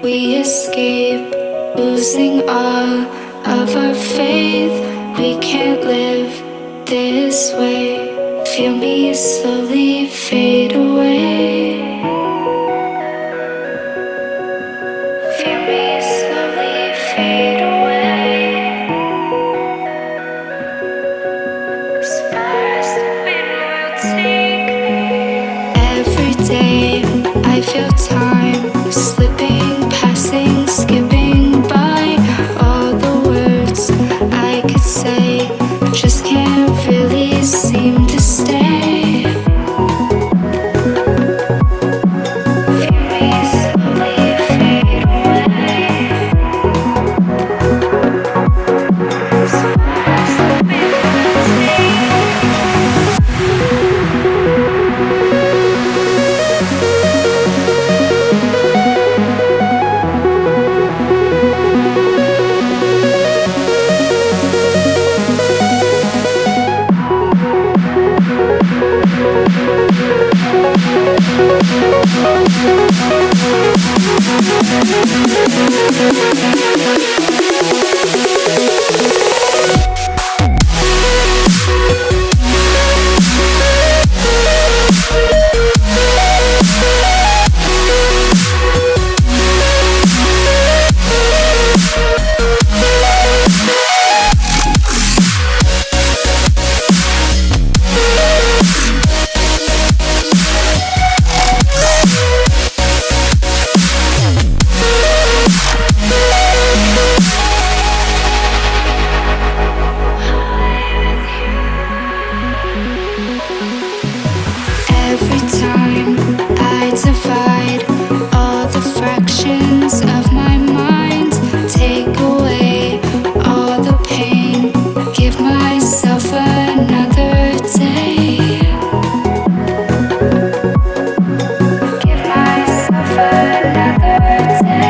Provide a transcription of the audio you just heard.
We escape, losing all of our faith. We can't live this way. Feel me slowly fade away. Feel me slowly fade away. As far as the wind will take me. Every day I feel time slipping, passing, skipping by. All the words I could say just can't really seem to stay. Feel me slowly fade away. As far as the wind will take me. Every time I divide all the fractions of my mind, take away all the pain, give myself another day. Give myself another day.